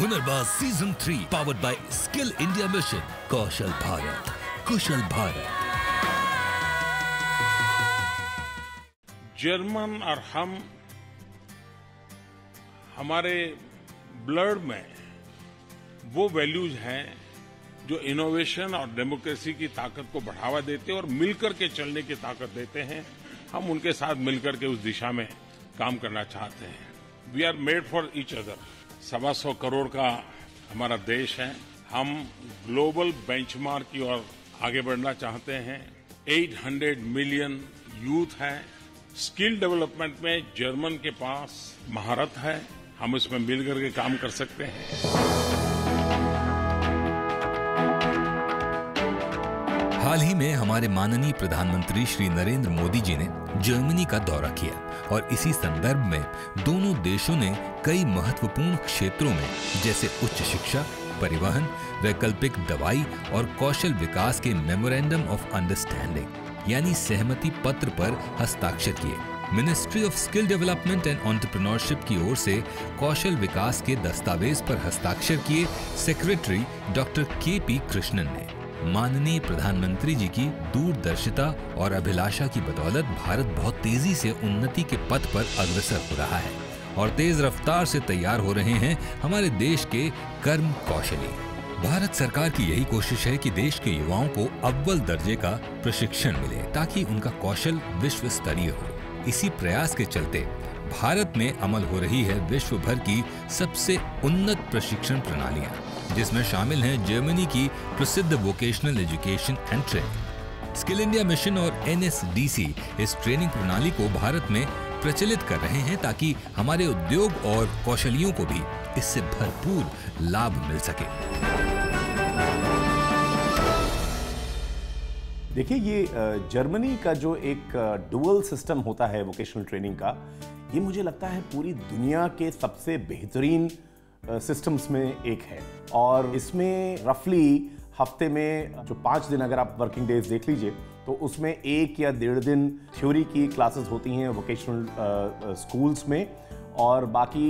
Hunarbaaz season 3 powered by skill India mission. Kaushal Bharat, Kusal Bharat. German और हमारे blood में वो वैल्यूज हैं जो इनोवेशन और डेमोक्रेसी की ताकत को बढ़ावा देते हैं और मिलकर के चलने की ताकत देते हैं। हम उनके साथ मिलकर के उस दिशा में काम करना चाहते हैं। We are made for each other. 125 crore का हमारा देश है। हम ग्लोबल बेंचमार्क की ओर आगे बढ़ना चाहते हैं। 800 मिलियन यूथ है। स्किल डेवलपमेंट में जर्मन के पास महारत है। हम इसमें मिलकर के काम कर सकते हैं। हाल ही में हमारे माननीय प्रधानमंत्री श्री नरेंद्र मोदी जी ने जर्मनी का दौरा किया और इसी संदर्भ में दोनों देशों ने कई महत्वपूर्ण क्षेत्रों में जैसे उच्च शिक्षा, परिवहन, वैकल्पिक दवाई और कौशल विकास के मेमोरेंडम ऑफ अंडरस्टैंडिंग यानी सहमति पत्र पर हस्ताक्षर किए। Ministry of skill development and entrepreneurship की ओर से कौशल विकास के दस्तावेज पर हस्ताक्षर किए सेक्रेटरी डॉक्टर के.पी. कृष्णन ने। माननीय प्रधानमंत्री जी की दूरदर्शिता और अभिलाषा की बदौलत भारत बहुत तेजी से उन्नति के पथ पर अग्रसर हो रहा है और तेज रफ्तार से तैयार हो रहे हैं हमारे देश के कर्म कौशली। भारत सरकार की यही कोशिश है कि देश के युवाओं को अव्वल दर्जे का प्रशिक्षण मिले ताकि उनका कौशल विश्व स्तरीय हो। इसी प्रयास के चलते भारत में अमल हो रही है विश्व भर की सबसे उन्नत प्रशिक्षण प्रणालियां, जिसमें शामिल हैं जर्मनी की प्रसिद्ध vocational education and training. Skill India mission और NSDC इस ट्रेनिंग प्रणाली को भारत में प्रचलित कर रहे हैं ताकि हमारे उद्योग और कौशलियों को भी इससे भरपूर लाभ मिल सके। देखिए, ये जर्मनी का जो एक डुअल सिस्टम होता है वोकेशनल ट्रेनिंग का, ये मुझे लगता है पूरी दुनिया के सबसे बेहतरीन सिस्टम्स में एक है। और इसमें रफली हफ्ते में जो 5 दिन अगर आप वर्किंग डेज देख लीजिए तो उसमें 1 या 1.5 दिन थ्योरी की क्लासेस होती हैं वोकेशनल स्कूल्स में और बाकी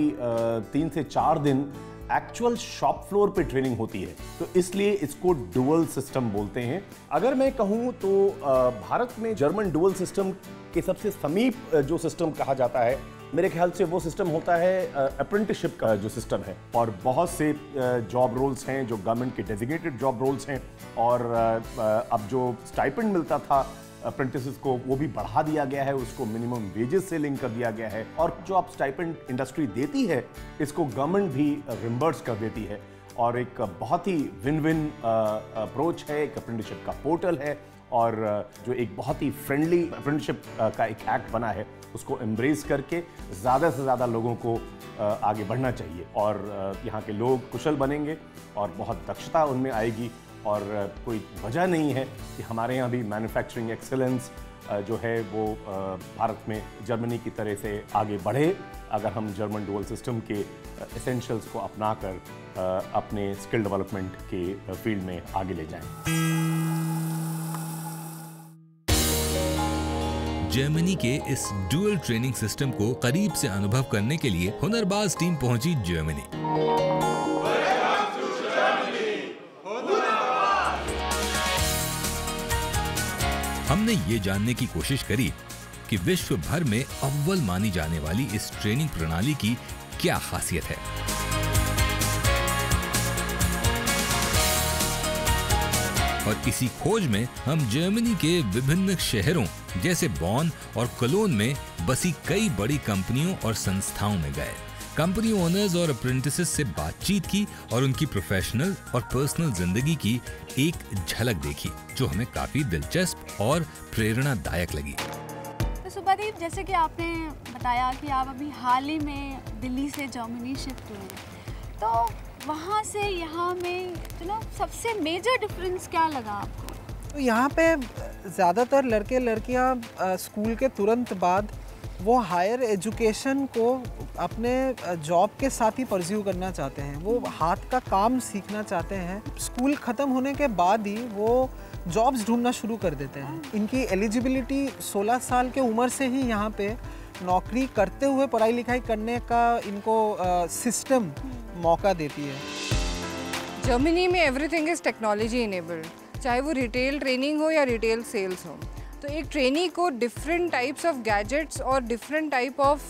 3 से 4 दिन एक्चुअल शॉप फ्लोर पे ट्रेनिंग होती है। तो इसलिए इसको डुअल सिस्टम बोलते हैं। अगर मैं कहूँ तो भारत में जर्मन डुअल सिस्टम के सबसे समीप जो सिस्टम कहा जाता है, मेरे ख्याल से वो सिस्टम होता है अप्रेंटिसशिप का जो सिस्टम है। और बहुत से जॉब रोल्स हैं जो गवर्नमेंट के डेजिग्नेटेड जॉब रोल्स हैं और अब जो स्टाइपेंड मिलता था अप्रेंटिसेस को वो भी बढ़ा दिया गया है, उसको मिनिमम वेजेस से लिंक कर दिया गया है। और जो आप स्टाइपेंड इंडस्ट्री देती है इसको गवर्नमेंट भी रिम्बर्स कर देती है और एक बहुत ही विन विन अप्रोच है। एक अप्रेंटिसशिप का पोर्टल है और जो एक बहुत ही फ्रेंडली अप्रेंटिसशिप का एक एक्ट बना है, उसको एम्ब्रेस करके ज़्यादा से ज़्यादा लोगों को आगे बढ़ना चाहिए और यहाँ के लोग कुशल बनेंगे और बहुत दक्षता उनमें आएगी। और कोई वजह नहीं है कि हमारे यहाँ भी मैन्युफैक्चरिंग एक्सेलेंस जो है वो भारत में जर्मनी की तरह से आगे बढ़े अगर हम जर्मन डुअल सिस्टम के एसेंशियल्स को अपनाकर अपने स्किल डेवलपमेंट के फील्ड में आगे ले जाएं। जर्मनी के इस डुअल ट्रेनिंग सिस्टम को करीब से अनुभव करने के लिए हुनरबाज टीम पहुंची जर्मनी। हमने ये जानने की कोशिश करी कि विश्व भर में अव्वल मानी जाने वाली इस ट्रेनिंग प्रणाली की क्या खासियत है। और इसी खोज में हम जर्मनी के विभिन्न शहरों जैसे बॉन और कोलोन में बसी कई बड़ी कंपनियों और संस्थाओं में गए। कंपनी ओनर्स और अप्रेंटिसेस से बातचीत की और उनकी प्रोफेशनल और पर्सनल जिंदगी की एक झलक देखी जो हमें काफी दिलचस्प और प्रेरणादायक लगी। तो सुभादीप, जैसे कि आपने बताया कि आप अभी हाल ही में दिल्ली से जर्मनी शिफ्ट हुए, तो वहाँ से यहाँ में सबसे मेजर डिफरेंस क्या लगा आपको? तो यहाँ पे ज़्यादातर लड़के लड़कियाँ स्कूल के तुरंत बाद वो हायर एजुकेशन को अपने जॉब के साथ ही परस्यू करना चाहते हैं। वो हाथ का काम सीखना चाहते हैं। स्कूल ख़त्म होने के बाद ही वो जॉब्स ढूंढना शुरू कर देते हैं। इनकी एलिजिबिलिटी 16 साल के उम्र से ही यहाँ पे नौकरी करते हुए पढ़ाई लिखाई करने का इनको सिस्टम मौका देती है। जर्मनी में एवरीथिंग इज़ टेक्नोलॉजी इनेबल्ड, चाहे वो रिटेल ट्रेनिंग हो या रिटेल सेल्स हो। तो एक ट्रेनी को डिफरेंट टाइप्स ऑफ गैजेट्स और डिफरेंट टाइप ऑफ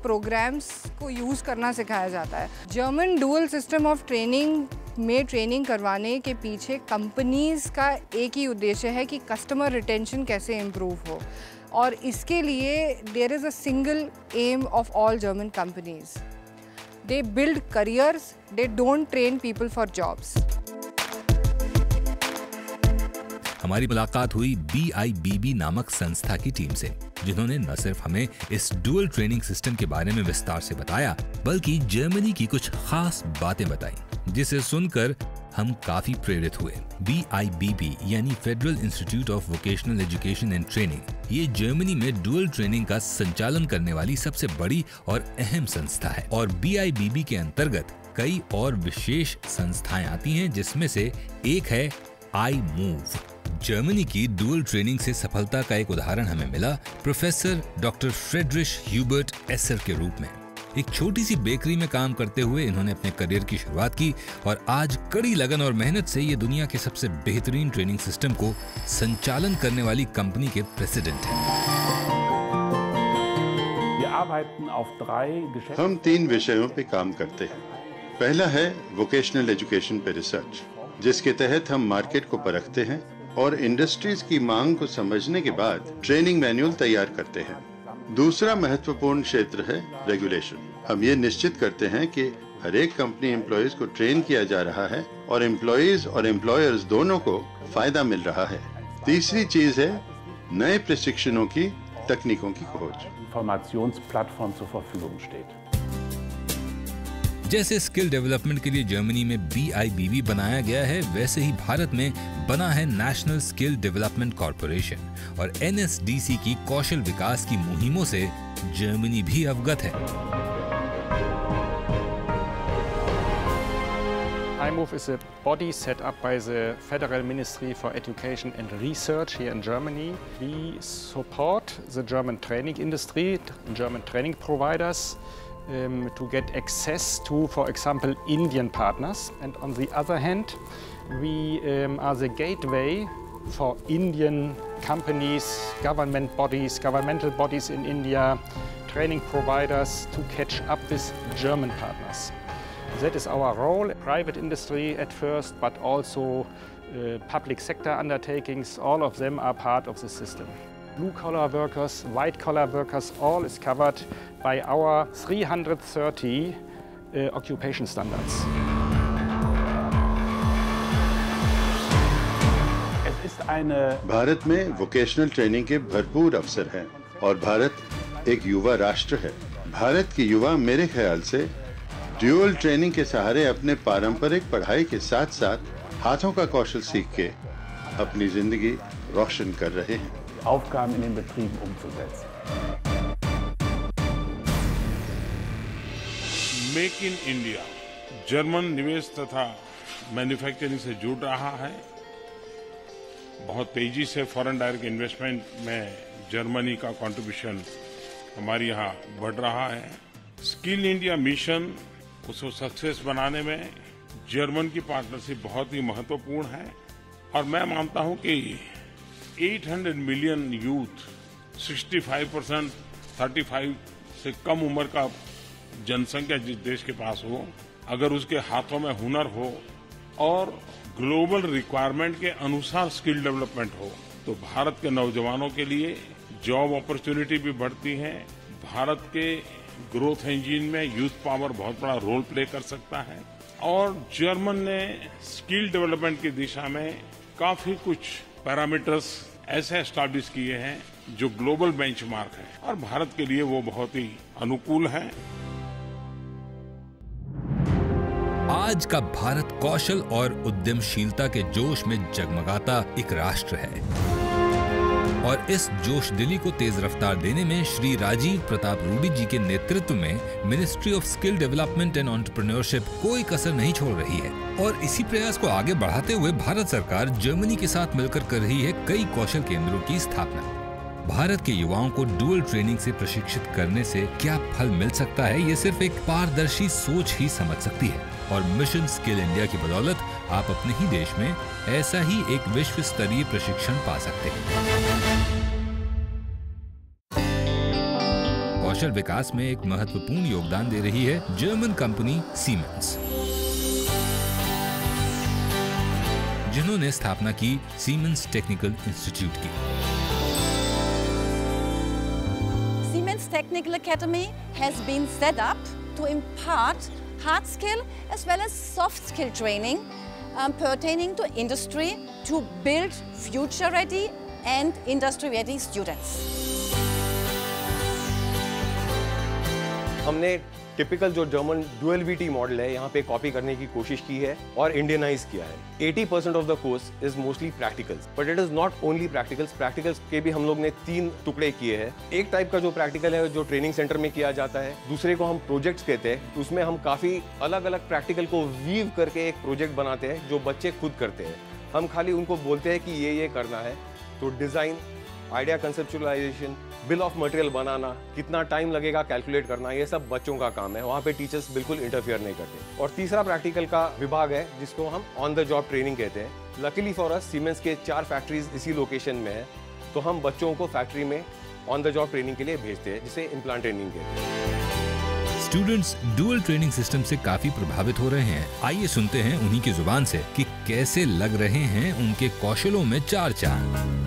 प्रोग्राम्स को यूज़ करना सिखाया जाता है। German dual system of training में ट्रेनिंग करवाने के पीछे कंपनीज़ का एक ही उद्देश्य है कि कस्टमर रिटेंशन कैसे इम्प्रूव हो, और इसके लिए there is a single aim of all German companies, they build careers, they don't train people for jobs. हमारी मुलाकात हुई BIBB नामक संस्था की टीम से, जिन्होंने न सिर्फ हमें इस डुअल ट्रेनिंग सिस्टम के बारे में विस्तार से बताया, बल्कि जर्मनी की कुछ खास बातें बताई, जिसे सुनकर हम काफी प्रेरित हुए। BIBB यानी federal institute of vocational education and training, ये जर्मनी में डुअल ट्रेनिंग का संचालन करने वाली सबसे बड़ी और अहम संस्था है। और BIBB के अंतर्गत कई और विशेष संस्थाएं आती हैं, जिसमें से एक है iMove। जर्मनी की डुअल ट्रेनिंग से सफलता का एक उदाहरण हमें मिला professor doctor Friedrich Hubert Acer के रूप में। एक छोटी सी बेकरी में काम करते हुए इन्होंने अपने करियर की शुरुआत की और आज कड़ी लगन और मेहनत से ये दुनिया के सबसे बेहतरीन ट्रेनिंग सिस्टम को संचालन करने वाली कंपनी के प्रेसिडेंट हैं। हम 3 विषयों पे काम करते हैं। पहला है वोकेशनल एजुकेशन पे रिसर्च, जिसके तहत हम मार्केट को परखते हैं और इंडस्ट्रीज की मांग को समझने के बाद ट्रेनिंग मैनुअल तैयार करते हैं। दूसरा महत्वपूर्ण क्षेत्र है रेगुलेशन। हम ये निश्चित करते हैं कि हर एक कंपनी एम्प्लॉयज को ट्रेन किया जा रहा है और एम्प्लॉयज और एम्प्लॉयर्स दोनों को फायदा मिल रहा है। तीसरी चीज है नए प्रशिक्षणों की तकनीकों की खोज। जैसे स्किल डेवलपमेंट के लिए जर्मनी में BIBB बनाया गया है, वैसे ही भारत में बना है नेशनल स्किल डेवलपमेंट कॉर्पोरेशन, और NSDC की कौशल विकास की मुहिमों से जर्मनी भी अवगत है। iMove is a body set up by the Federal Ministry for Education and Research here in Germany. We support the German training industry, German training providers, to get access to, for example, Indian partners. And on the other hand, we are the gateway for Indian companies, governmental bodies in India, training providers to catch up with German partners. That is our role, private industry at first, but also public sector undertakings, all of them are part of the system. Blue-collar workers, white-collar workers, all is covered by our 330 occupation standards. Bharat में vocational training के भरपूर अवसर हैं और भारत एक युवा राष्ट्र है। भारत के युवा मेरे ख्याल से ड्यूअल ट्रेनिंग के सहारे अपने पारंपरिक पढ़ाई के साथ साथ हाथों का कौशल सीख के अपनी जिंदगी रोशन कर रहे हैं। Aufgaben in den Betrieben umzusetzen. Make in India German निवेश तथा मैन्युफैक्चरिंग से जुड़ रहा है। बहुत तेजी से फॉरेन डायरेक्ट इन्वेस्टमेंट में जर्मनी का कंट्रीब्यूशन हमारे यहाँ बढ़ रहा है। स्किल इंडिया मिशन उसको सक्सेस बनाने में जर्मन की पार्टनरशिप बहुत ही महत्वपूर्ण है और मैं मानता हूँ कि 800 मिलियन यूथ 65% 35 से कम उम्र का जनसंख्या जिस देश के पास हो, अगर उसके हाथों में हुनर हो और ग्लोबल रिक्वायरमेंट के अनुसार स्किल डेवलपमेंट हो, तो भारत के नौजवानों के लिए जॉब अपॉर्चुनिटी भी बढ़ती है। भारत के ग्रोथ इंजन में यूथ पावर बहुत बड़ा रोल प्ले कर सकता है और जर्मन ने स्किल डेवलपमेंट की दिशा में काफी कुछ पैरामीटर्स ऐसे एस्टैब्लिश किए हैं जो ग्लोबल बेंचमार्क है और भारत के लिए वो बहुत ही अनुकूल है। आज का भारत कौशल और उद्यमशीलता के जोश में जगमगाता एक राष्ट्र है और इस जोश दिली को तेज रफ्तार देने में श्री राजीव प्रताप रूडी जी के नेतृत्व में ministry of skill development and entrepreneurship कोई कसर नहीं छोड़ रही है और इसी प्रयास को आगे बढ़ाते हुए भारत सरकार जर्मनी के साथ मिलकर कर रही है कई कौशल केंद्रों की स्थापना। भारत के युवाओं को डुअल ट्रेनिंग से प्रशिक्षित करने से क्या फल मिल सकता है, ये सिर्फ एक पारदर्शी सोच ही समझ सकती है। और मिशन स्किल इंडिया की बदौलत आप अपने ही देश में ऐसा ही एक विश्व स्तरीय प्रशिक्षण पा सकते हैं। कौशल विकास में एक महत्वपूर्ण योगदान दे रही है जर्मन कंपनी सीमेंस, जिन्होंने स्थापना की सीमेंस टेक्निकल इंस्टीट्यूट की। Siemens Technical Academy has been set up to impart hard skill as well as soft skill training pertaining to industry to build future ready and industry ready students. हमने typical जो German dual VT model है यहाँ पे copy करने की कोशिश की है और इंडियनाइज किया है। 80% of the course is mostly practicals, but it is not only practicals. Practicals के भी हम लोग ने 3 टुकड़े किए हैं। एक टाइप का जो प्रैक्टिकल है जो ट्रेनिंग सेंटर में किया जाता है, दूसरे को हम प्रोजेक्ट्स कहते हैं। उसमें हम काफी अलग अलग प्रैक्टिकल को वीव करके एक प्रोजेक्ट बनाते हैं जो बच्चे खुद करते हैं। हम खाली उनको बोलते हैं कि ये करना है, तो design, idea conceptualisation, bill of material बनाना, कितना टाइम लगेगा कैलकुलेट करना, ये सब बच्चों का काम है। वहाँ पे टीचर्स बिल्कुल इंटरफियर नहीं करते। और तीसरा प्रैक्टिकल का विभाग है जिसको हम ऑन द जॉब ट्रेनिंग कहते हैं। लकीली फॉर अस सीमेंस के 4 फैक्ट्रीज इसी लोकेशन में है, तो हम बच्चों को फैक्ट्री में ऑन द जॉब ट्रेनिंग के लिए भेजते हैं, जिसे इम्प्लांट ट्रेनिंग कहते हैं। स्टूडेंट्स डुअल ट्रेनिंग सिस्टम से काफी प्रभावित हो रहे हैं। आइए सुनते हैं उन्हीं की जुबान से कि कैसे लग रहे हैं उनके कौशलों में 4 चांद।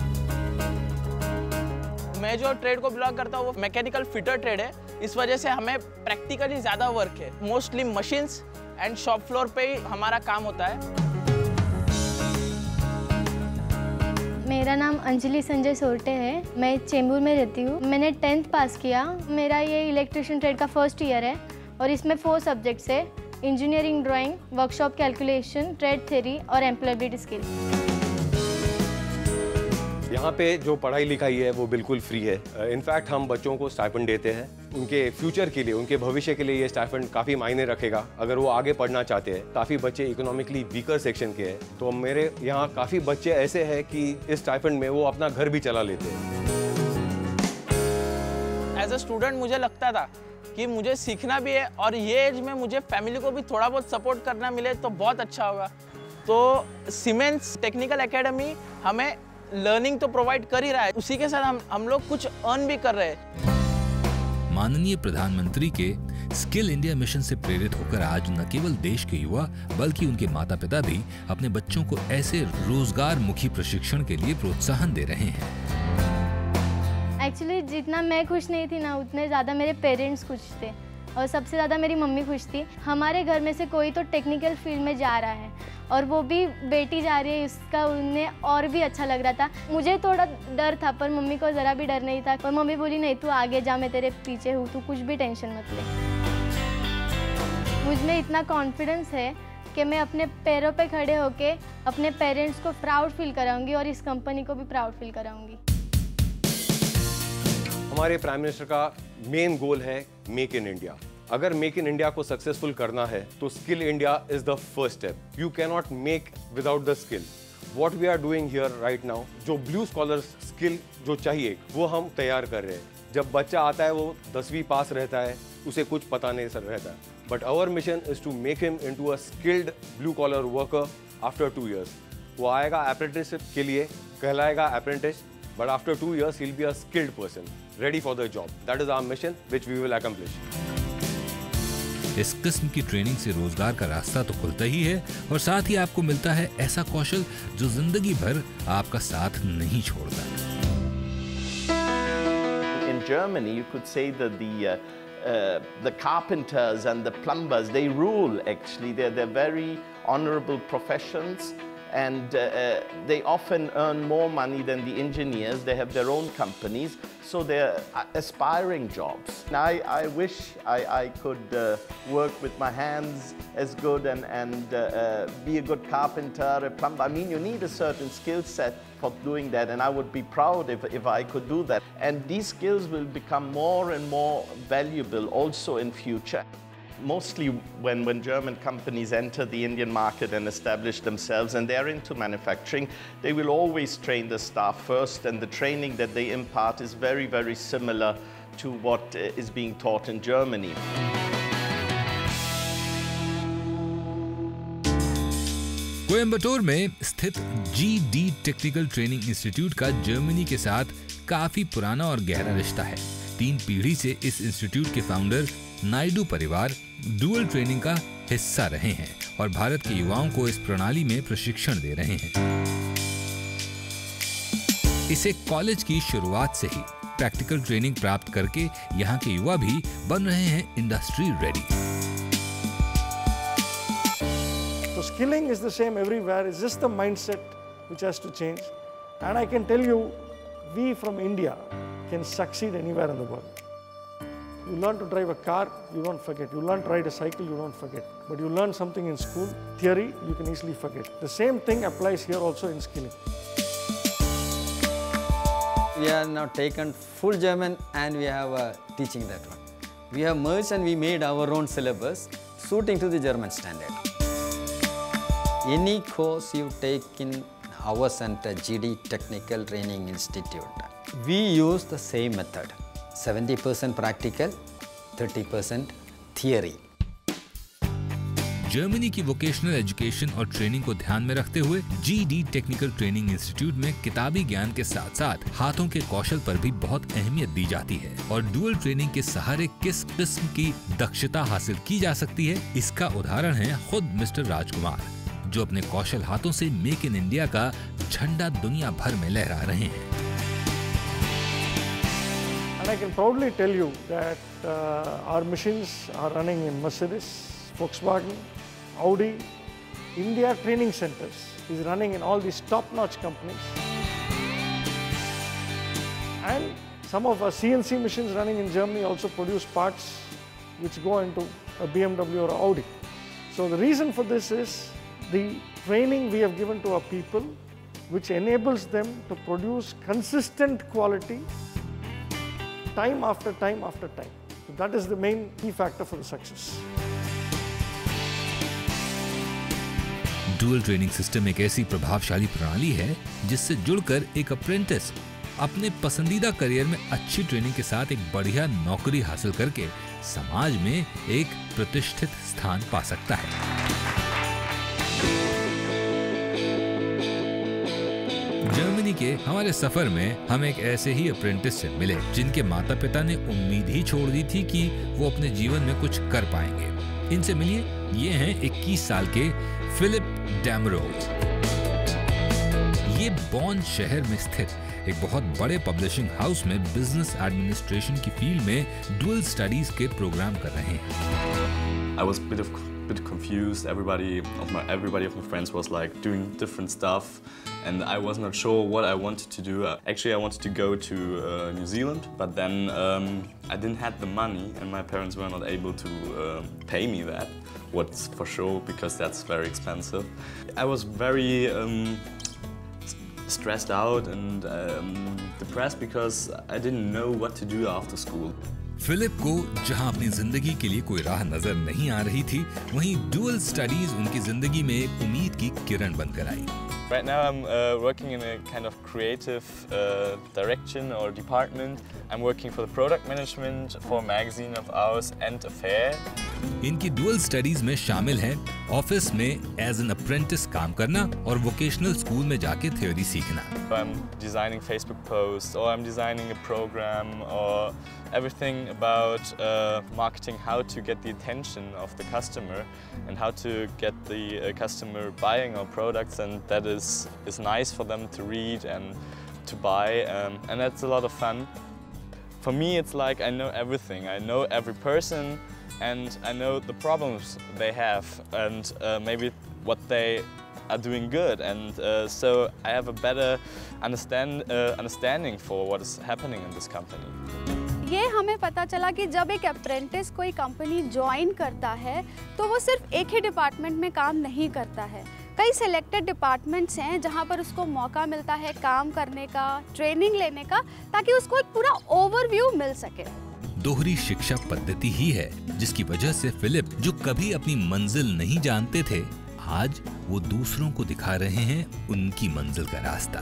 मैं जो ट्रेड को बिलोंग करता हूँ वो मैकेनिकल फिटर ट्रेड है। इस वजह से हमें प्रैक्टिकली ज़्यादा वर्क है। Mostly machines and shop floor पे ही हमारा काम होता है। मेरा नाम अंजलि संजय सोरटे है। मैं चेंबूर में रहती हूँ। मैंने 10th पास किया। मेरा ये इलेक्ट्रिशियन ट्रेड का फर्स्ट ईयर है और इसमें 4 सब्जेक्ट्स है: engineering, drawing, workshop calculation, trade theory और एम्प्लॉयबिलिटी स्किल। यहाँ पे जो पढ़ाई लिखाई है वो बिल्कुल फ्री है। इनफैक्ट हम बच्चों को स्टाइपेंड देते हैं उनके फ्यूचर के लिए, उनके भविष्य के लिए। ये स्टाइपेंड काफ़ी मायने रखेगा अगर वो आगे पढ़ना चाहते हैं। काफ़ी बच्चे इकोनॉमिकली वीकर सेक्शन के हैं, तो मेरे यहाँ काफ़ी बच्चे ऐसे हैं कि इस स्टाइपेंड में वो अपना घर भी चला लेते हैं। एज अ स्टूडेंट मुझे लगता था कि मुझे सीखना भी है और ये एज में मुझे फैमिली को भी थोड़ा बहुत सपोर्ट करना मिले तो बहुत अच्छा होगा। तो सीमेंस टेक्निकल एकेडमी हमें लर्निंग तो प्रोवाइड कर ही रहा है, उसी के साथ हम लोग कुछ अर्न भी कर रहे हैं। माननीय प्रधानमंत्री के स्किल इंडिया मिशन से प्रेरित होकर आज न केवल देश के युवा बल्कि उनके माता पिता भी अपने बच्चों को ऐसे रोजगार मुखी प्रशिक्षण के लिए प्रोत्साहन दे रहे हैं। एक्चुअली जितना मैं खुश नहीं थी ना, उतने ज़्यादा मेरे पेरेंट्स खुश थे और सबसे ज़्यादा मेरी मम्मी खुश थी। हमारे घर में से कोई तो टेक्निकल फील्ड में जा रहा है और वो भी बेटी जा रही है, इसका उन्हें और भी अच्छा लग रहा था। मुझे थोड़ा डर था पर मम्मी को ज़रा भी डर नहीं था। और मम्मी बोली नहीं, तू आगे जा, मैं तेरे पीछे हूँ, तू कुछ भी टेंशन मत ले। मुझ में इतना कॉन्फिडेंस है कि मैं अपने पैरों पे खड़े होके अपने पेरेंट्स को प्राउड फील कराऊंगी और इस कंपनी को भी प्राउड फील कराऊंगी। हमारे प्राइम मिनिस्टर का मेन गोल है मेक इन इंडिया। अगर मेक इन इंडिया को सक्सेसफुल करना है तो skill India is the first step. You can not make without the skill. What we are doing here right now, जो blue scholar skill जो चाहिए वो हम तैयार कर रहे हैं। जब बच्चा आता है वो 10वीं पास रहता है, उसे कुछ पता नहीं सर रहता है, but our mission is to make him into a skilled blue collar worker after 2 years। वो आएगा अप्रेंटिसशिप के लिए, कहलाएगा apprentice, but after 2 years he'll be a skilled person ready for the job. That is our mission which we will accomplish. इस किस्म की training से रोजगार का रास्ता तो खुलता ही है और साथ ही आपको मिलता है ऐसा कौशल जो जिंदगी भर आपका साथ नहीं छोड़ता। In Germany, you could say that the carpenters and the plumbers, they rule actually. They're very honorable professions. And they often earn more money than the engineers. They have their own companies, so they're aspiring jobs. And I wish I could work with my hands as good and be a good carpenter, a plumber. I mean, you need a certain skill set for doing that, and I would be proud if I could do that. And these skills will become more and more valuable also in future. mostly when German companies enter the Indian market and establish themselves and they're into manufacturing, they will always train the staff first, and the training that they impart is very, very similar to what is being taught in Germany. Coimbatore में स्थित GD technical training institute का Germany के साथ काफी पुराना और गहरा रिश्ता है। 3 पीढ़ी से इस इंस्टीट्यूट के फाउंडर नायडू परिवार डुअल ट्रेनिंग का हिस्सा रहे हैं और भारत के युवाओं को इस प्रणाली में प्रशिक्षण दे रहे हैं। इसे कॉलेज की शुरुआत से ही प्रैक्टिकल ट्रेनिंग प्राप्त करके यहाँ के युवा भी बन रहे हैं industry ready. So skilling is the same everywhere, it's just the mindset which has to change. And I can tell you, we from India can succeed anywhere in the world. You learn to drive a car, you don't forget. You learn to ride a cycle, you don't forget. But you learn something in school, theory, you can easily forget. The same thing applies here also in skilling. We have now taken full German and we have teaching that one. We have merged and we made our own syllabus suiting to the German standard. Any course you take in our center, GD Technical Training Institute, we use the same method. 70% practical, 30% theory. Germany की vocational education और training को ध्यान में रखते हुए GD technical training institute में किताबी ज्ञान के साथ साथ हाथों के कौशल पर भी बहुत अहमियत दी जाती है और डुअल ट्रेनिंग के सहारे किस किस्म की दक्षता हासिल की जा सकती है, इसका उदाहरण है खुद मिस्टर राजकुमार, जो अपने कौशल हाथों से मेक इन इंडिया का झंडा दुनिया भर में लहरा रहे हैं। And I can proudly tell you that our machines are running in Mercedes, Volkswagen, Audi. India Training Centers is running in all these top-notch companies. And some of our CNC machines running in Germany also produce parts which go into a BMW or Audi. So the reason for this is the training we have given to our people, which enables them to produce consistent quality time after time after time. So that is the main key factor for the success. Dual training system एक ऐसी प्रभावशाली प्रणाली है जिससे जुड़कर एक apprentice अपने पसंदीदा करियर में अच्छी ट्रेनिंग के साथ एक बढ़िया नौकरी हासिल करके समाज में एक प्रतिष्ठित स्थान पा सकता है। जर्मनी के हमारे सफर में हम एक ऐसे ही अप्रेंटिस से मिले जिनके माता पिता ने उम्मीद ही छोड़ दी थी कि वो अपने जीवन में कुछ कर पाएंगे। इनसे मिलिए, ये हैं 21 साल के फिलिप डैमरोज। ये बॉन शहर में स्थित एक बहुत बड़े पब्लिशिंग हाउस में बिजनेस एडमिनिस्ट्रेशन की फील्ड में डुअल स्टडीज के प्रोग्राम कर रहे हैं। I was bit confused. Everybody of my friends was like doing different stuff, and I was not sure what I wanted to do. Actually, I wanted to go to New Zealand, but then I didn't have the money, and my parents were not able to pay me that. What's for sure, because that's very expensive. I was very stressed out and depressed because I didn't know what to do after school. Philip को जहां अपनी जिंदगी के लिए कोई राह नजर नहीं आ रही थी, वहीं डुअल स्टडीज उनकी जिंदगी में एक उम्मीद की किरण बनकर आई। Right now I'm working in a kind of creative direction or department. I'm working for the product management for a magazine of ours and a fair. इनकी डुअल स्टडीज में शामिल है ऑफिस में एज एन अप्रेंटिस काम करना और vocational school में जाके थ्योरी सीखना। I'm designing Facebook posts or I'm designing a program or everything about marketing, how to get the attention of the customer and how to get the customer buying our products, and that is nice for them to read and to buy, and that's a lot of fun. For me, it's like I know everything. I know every person and I know the problems they have and maybe what they are doing good, and so I have a better understanding for what is happening in this company. ये हमें पता चला कि जब एक apprentice कोई company join करता है तो वो सिर्फ एक ही डिपार्टमेंट में काम नहीं करता है। कई सिलेक्टेड डिपार्टमेंट्स हैं जहाँ पर उसको मौका मिलता है काम करने का, ट्रेनिंग लेने का, ताकि उसको एक पूरा ओवरव्यू मिल सके। दोहरी शिक्षा पद्धति ही है जिसकी वजह से फिलिप, जो कभी अपनी मंजिल नहीं जानते थे, आज वो दूसरों को दिखा रहे हैं उनकी मंजिल का रास्ता।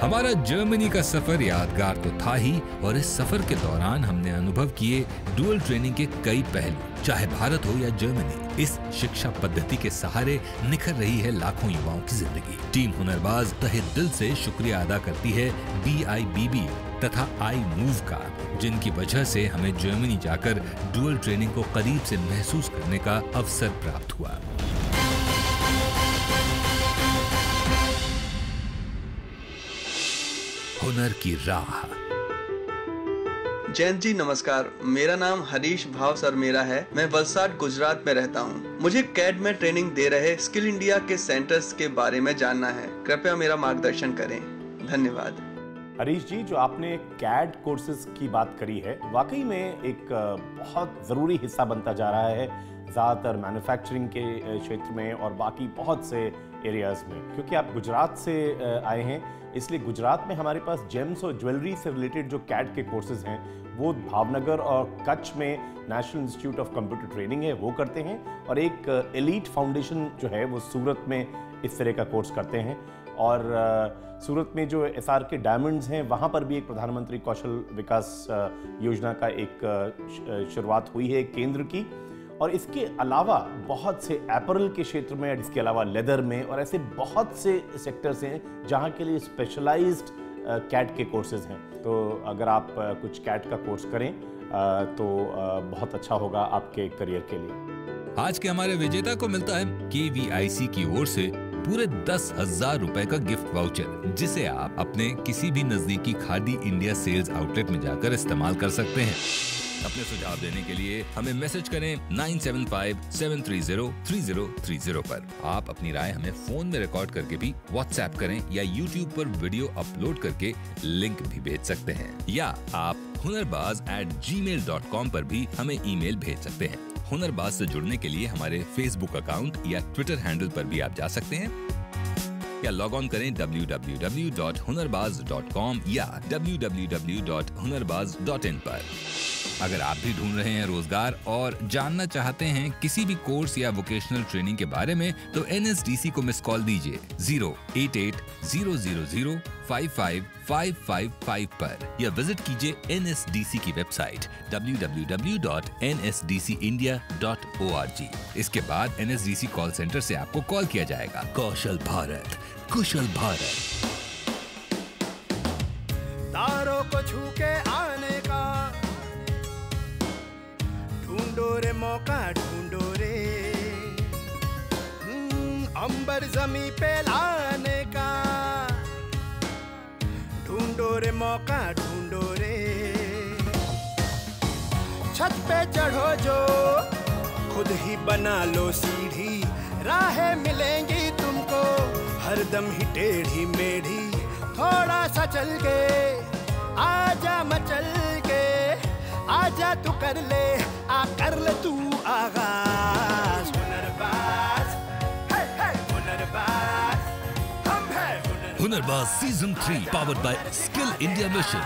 हमारा जर्मनी का सफर यादगार तो था ही, और इस सफर के दौरान हमने अनुभव किए डुअल ट्रेनिंग के कई पहलू। चाहे भारत हो या जर्मनी, इस शिक्षा पद्धति के सहारे निखर रही है लाखों युवाओं की जिंदगी। टीम हुनरबाज तहे दिल से शुक्रिया अदा करती है BIBB तथा iMove का, जिनकी वजह से हमें जर्मनी जाकर डुअल ट्रेनिंग को करीब से महसूस करने का अवसर प्राप्त हुआ। हुनर की राह। जयंत जी नमस्कार, मेरा नाम हरीश भाव सरमेरा है। मैं वलसाड गुजरात में रहता हूँ। मुझे कैड में ट्रेनिंग दे रहे स्किल इंडिया के सेंटर्स के बारे में जानना है। कृपया मेरा मार्गदर्शन करें, धन्यवाद। हरीश जी, जो आपने कैड कोर्सेज की बात करी है, वाकई में एक बहुत ज़रूरी हिस्सा बनता जा रहा है ज़्यादातर मैन्युफैक्चरिंग के क्षेत्र में और बाकी बहुत से एरियाज़ में। क्योंकि आप गुजरात से आए हैं, इसलिए गुजरात में हमारे पास जेम्स और ज्वेलरी से रिलेटेड जो कैड के कोर्सेज हैं वो भावनगर और कच्छ में national institute of computer training है, वो करते हैं, और एक एलीट फाउंडेशन जो है वो सूरत में इस तरह का कोर्स करते हैं। और सूरत में जो SRK डायमंड्स हैं, वहाँ पर भी एक प्रधानमंत्री कौशल विकास योजना का एक शुरुआत हुई है केंद्र की। और इसके अलावा बहुत से एपरल के क्षेत्र में, इसके अलावा लेदर में, और ऐसे बहुत से सेक्टर्स हैं जहाँ के लिए स्पेशलाइज्ड कैट के कोर्सेज हैं। तो अगर आप कुछ कैट का कोर्स करें तो बहुत अच्छा होगा आपके करियर के लिए। आज के हमारे विजेता को मिलता है KVIC की ओर से पूरे 10,000 रुपए का गिफ्ट वाउचर, जिसे आप अपने किसी भी नजदीकी खादी इंडिया सेल्स आउटलेट में जाकर इस्तेमाल कर सकते हैं। अपने सुझाव देने के लिए हमें मैसेज करें 9757303030 पर। आप अपनी राय हमें फोन में रिकॉर्ड करके भी व्हाट्सएप करें या यूट्यूब पर वीडियो अपलोड करके लिंक भी भेज सकते हैं, या आप hunarbaz@gmail.com पर भी हमें ईमेल भेज सकते हैं। हुनरबाज से जुड़ने के लिए हमारे फेसबुक अकाउंट या ट्विटर हैंडल पर भी आप जा सकते हैं, या लॉग ऑन करें www.hunarbaz.com या www.hunarbaz.in पर। अगर आप भी ढूंढ रहे हैं रोजगार और जानना चाहते हैं किसी भी कोर्स या वोकेशनल ट्रेनिंग के बारे में, तो NSDC को मिस कॉल दीजिए 088-000-55555 पर, या विजिट कीजिए NSDC की वेबसाइट www.nsdcindia.org। इसके बाद NSDC कॉल सेंटर से आपको कॉल किया जाएगा। कौशल भारत, कुशल भारत। तारों को छू के आने का ढूंढो रे मौका, ढूंढो रे अंबर जमी पे लाने का, ढूंढो रे मौका, ढूंढो रे। छत पे चढ़ो जो खुद ही बना लो सीढ़ी, राहें मिलेंगी तुमको हरदम ही टेढ़ी मेढ़ी। थोड़ा सा चल के आजा, मचल के आजा, तू कर ले तू आगाज। हुनरबाज, हुनरबाज, हम है Hunarbaaz season 3 powered by skill India mission.